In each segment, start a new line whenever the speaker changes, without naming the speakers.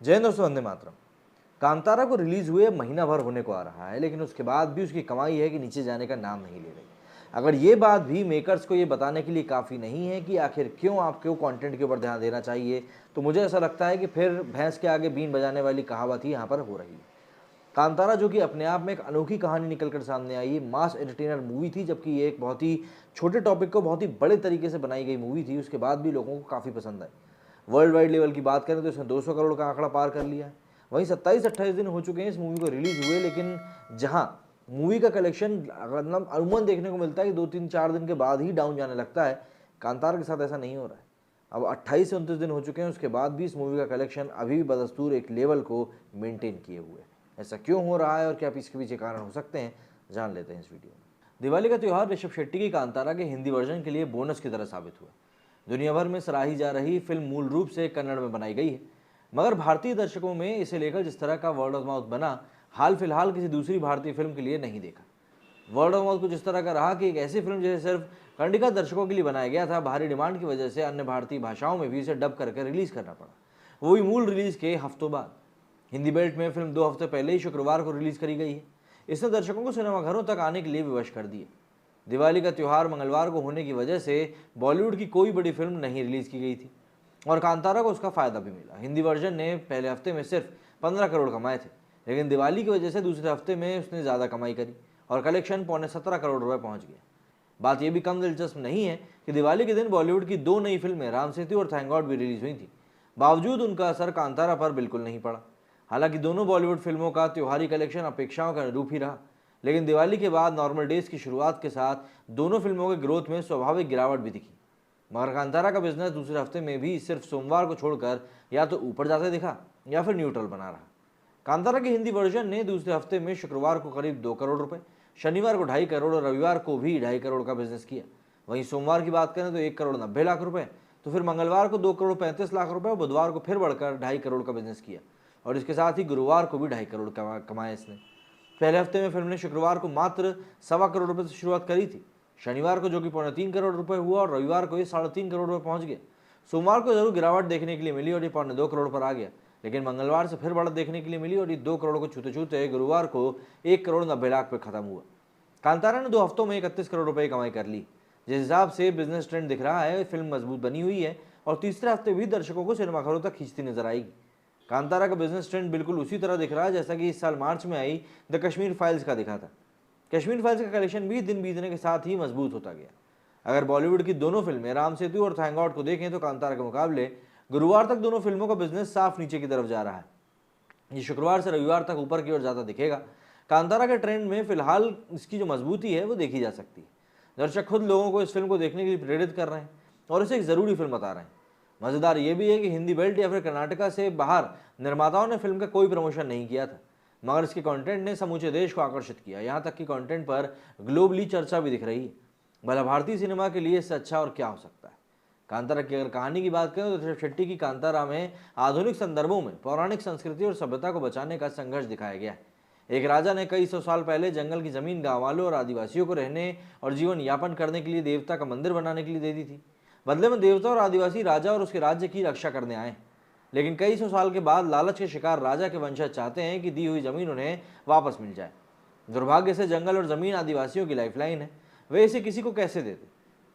जय हिंद दोस्तों, वंदे मातरम। कांतारा को रिलीज हुए महीना भर होने को आ रहा है, लेकिन उसके बाद भी उसकी कमाई है कि नीचे जाने का नाम नहीं ले रही। अगर ये बात भी मेकर्स को ये बताने के लिए काफ़ी नहीं है कि आखिर क्यों आपको कंटेंट के ऊपर ध्यान देना चाहिए, तो मुझे ऐसा लगता है कि फिर भैंस के आगे बीन बजाने वाली कहावत ही यहाँ पर हो रही है। कांतारा, जो कि अपने आप में एक अनोखी कहानी निकल कर सामने आई, मास एंटरटेनर मूवी थी, जबकि ये एक बहुत ही छोटे टॉपिक को बहुत ही बड़े तरीके से बनाई गई मूवी थी। उसके बाद भी लोगों को काफ़ी पसंद आई। वर्ल्ड वाइड लेवल की बात करें तो इसने 200 करोड़ का आंकड़ा पार कर लिया है। वहीं 27-28 दिन हो चुके हैं इस मूवी को रिलीज हुए, लेकिन जहां मूवी का कलेक्शन मतलब अमूमन देखने को मिलता है कि 2-3-4 दिन के बाद ही डाउन जाने लगता है, कांतारा के साथ ऐसा नहीं हो रहा है। अब 28 से 29 दिन हो चुके हैं, उसके बाद भी इस मूवी का कलेक्शन अभी भी बदस्तूर एक लेवल को मेंटेन किए हुए है। ऐसा क्यों हो रहा है और क्या इसके पीछे कारण हो सकते हैं, जान लेते हैं इस वीडियो में। दिवाली का त्यौहार ऋषभ शेट्टी की कांतारा के हिंदी वर्जन के लिए बोनस की तरह साबित हुआ। दुनिया भर में सराही जा रही फिल्म मूल रूप से कन्नड़ में बनाई गई है, मगर भारतीय दर्शकों में इसे लेकर जिस तरह का वर्ड ऑफ माउथ बना, हाल फिलहाल किसी दूसरी भारतीय फिल्म के लिए नहीं देखा। वर्ड ऑफ माउथ कुछ इस तरह का रहा कि एक ऐसी फिल्म जिसे सिर्फ कंडिका दर्शकों के लिए बनाया गया था, भारी डिमांड की वजह से अन्य भारतीय भाषाओं में भी इसे डब करके रिलीज करना पड़ा, वो भी मूल रिलीज के हफ्तों बाद। हिंदी बेल्ट में फिल्म 2 हफ्ते पहले ही शुक्रवार को रिलीज करी गई है। इसने दर्शकों को सिनेमाघरों तक आने के लिए विवश कर दिए। दिवाली का त्यौहार मंगलवार को होने की वजह से बॉलीवुड की कोई बड़ी फिल्म नहीं रिलीज की गई थी और कांतारा को उसका फायदा भी मिला। हिंदी वर्जन ने पहले हफ्ते में सिर्फ 15 करोड़ कमाए थे, लेकिन दिवाली की वजह से दूसरे हफ्ते में उसने ज़्यादा कमाई करी और कलेक्शन पौने 17 करोड़ रुपए पहुंच गया। बात यह भी कम दिलचस्प नहीं है कि दिवाली के दिन बॉलीवुड की 2 नई फिल्में राम सेतु और थैंक गॉड भी रिलीज हुई थी, बावजूद उनका असर कांतारा पर बिल्कुल नहीं पड़ा। हालांकि दोनों बॉलीवुड फिल्मों का त्योहारी कलेक्शन अपेक्षाओं के अनुरूप ही रहा, लेकिन दिवाली के बाद नॉर्मल डेज की शुरुआत के साथ दोनों फिल्मों के ग्रोथ में स्वाभाविक गिरावट भी दिखी। मगर कांतारा का बिजनेस दूसरे हफ्ते में भी सिर्फ सोमवार को छोड़कर या तो ऊपर जाते दिखा या फिर न्यूट्रल बना रहा। कांतारा के हिंदी वर्जन ने दूसरे हफ्ते में शुक्रवार को करीब 2 करोड़ रुपए, शनिवार को 2.5 करोड़ और रविवार को भी 2.5 करोड़ का बिजनेस किया। वहीं सोमवार की बात करें तो 1 करोड़ 90 लाख रुपए, तो फिर मंगलवार को 2 करोड़ 35 लाख रुपए और बुधवार को फिर बढ़कर 2.5 करोड़ का बिजनेस किया और इसके साथ ही गुरुवार को भी 2.5 करोड़ कमाए इसने। पहले हफ्ते में फिल्म ने शुक्रवार को मात्र 1.25 करोड़ रुपए से शुरुआत करी थी, शनिवार को जो कि 3.25 करोड़ रुपए हुआ और रविवार को ये 3.5 करोड़ रुपए पहुंच गया। सोमवार को जरूर गिरावट देखने के लिए मिली और ये 2.25 करोड़ पर आ गया, लेकिन मंगलवार से फिर बढ़त देखने के लिए मिली और ये 2 करोड़ को छूते छूते गुरुवार को 1 करोड़ 90 लाख पे खत्म हुआ। कांतारा ने 2 हफ्तों में 31 करोड़ रुपए कमाई कर ली। जिस हिसाब से बिजनेस ट्रेंड दिख रहा है, फिल्म मजबूत बनी हुई है और तीसरे हफ्ते भी दर्शकों को सिनेमाघरों तक खींचती नजर आएगी। कांतारा का बिजनेस ट्रेंड बिल्कुल उसी तरह दिख रहा है जैसा कि इस साल मार्च में आई द कश्मीर फाइल्स का दिखा था। कश्मीर फाइल्स का कलेक्शन भी दिन बीतने के साथ ही मजबूत होता गया। अगर बॉलीवुड की दोनों फिल्में राम सेतु और थैंक गॉड को देखें तो कांतारा के मुकाबले गुरुवार तक दोनों फिल्मों का बिजनेस साफ नीचे की तरफ जा रहा है। ये शुक्रवार से रविवार तक ऊपर की ओर ज्यादा दिखेगा। कांतारा के ट्रेंड में फिलहाल इसकी जो मजबूती है वो देखी जा सकती है। दर्शक खुद लोगों को इस फिल्म को देखने के लिए प्रेरित कर रहे हैं और इसे एक जरूरी फिल्म बता रहे हैं। मजेदार ये भी है कि हिंदी बेल्ट या फिर कर्नाटका से बाहर निर्माताओं ने फिल्म का कोई प्रमोशन नहीं किया था, मगर इसके कंटेंट ने समूचे देश को आकर्षित किया। यहाँ तक कि कंटेंट पर ग्लोबली चर्चा भी दिख रही है। भला भारतीय सिनेमा के लिए इससे अच्छा और क्या हो सकता है। कांतारा की अगर कहानी की बात करें तो ऋषभ शेट्टी की कांतारा में आधुनिक संदर्भों में पौराणिक संस्कृति और सभ्यता को बचाने का संघर्ष दिखाया गया है। एक राजा ने कई 100 साल पहले जंगल की जमीन गांव वालों और आदिवासियों को रहने और जीवन यापन करने के लिए देवता का मंदिर बनाने के लिए दे दी थी। बदले में देवता और आदिवासी राजा और उसके राज्य की रक्षा करने आए, लेकिन कई 100 साल के बाद लालच के शिकार राजा के वंशज चाहते हैं कि दी हुई जमीन उन्हें वापस मिल जाए। दुर्भाग्य से जंगल और जमीन आदिवासियों की लाइफलाइन है, वे इसे किसी को कैसे देते।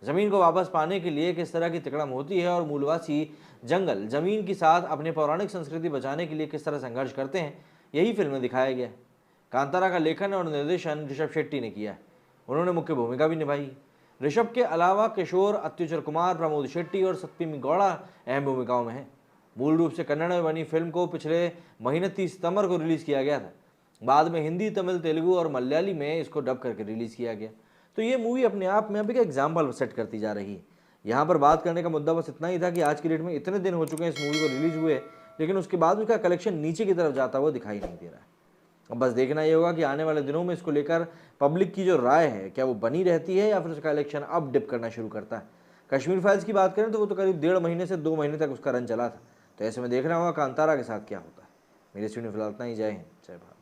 जमीन को वापस पाने के लिए किस तरह की तिकड़म होती है और मूलवासी जंगल जमीन के साथ अपने पौराणिक संस्कृति बचाने के लिए किस तरह संघर्ष करते हैं, यही फिल्म में दिखाया गया है। कांतारा का लेखन और निर्देशन ऋषभ शेट्टी ने किया है, उन्होंने मुख्य भूमिका भी निभाई है। ऋषभ के अलावा किशोर, अत्युचर कुमार, प्रमोद शेट्टी और सत्यमी गौड़ा अहम भूमिकाओं में हैं। मूल रूप से कन्नड़ में बनी फिल्म को पिछले महीने 30 सितंबर को रिलीज किया गया था। बाद में हिंदी, तमिल, तेलुगु और मलयाली में इसको डब करके रिलीज किया गया। तो ये मूवी अपने आप में अभी एक एग्जाम्पल सेट करती जा रही है। यहाँ पर बात करने का मुद्दा बस इतना ही था कि आज की डेट में इतने दिन हो चुके हैं इस मूवी को रिलीज हुए, लेकिन उसके बाद उसका कलेक्शन नीचे की तरफ जाता हुआ दिखाई नहीं दे रहा है। अब बस देखना ये होगा कि आने वाले दिनों में इसको लेकर पब्लिक की जो राय है, क्या वो बनी रहती है या फिर उसका कलेक्शन अब डिप करना शुरू करता है। कश्मीर फाइल्स की बात करें तो वो तो करीब 1.5 महीने से 2 महीने तक उसका रन चला था, तो ऐसे में देखना होगा कांतारा के साथ क्या होता है। मेरे स्टूडियो फिलहाल इतना ही। जय हिंद, जय भारत।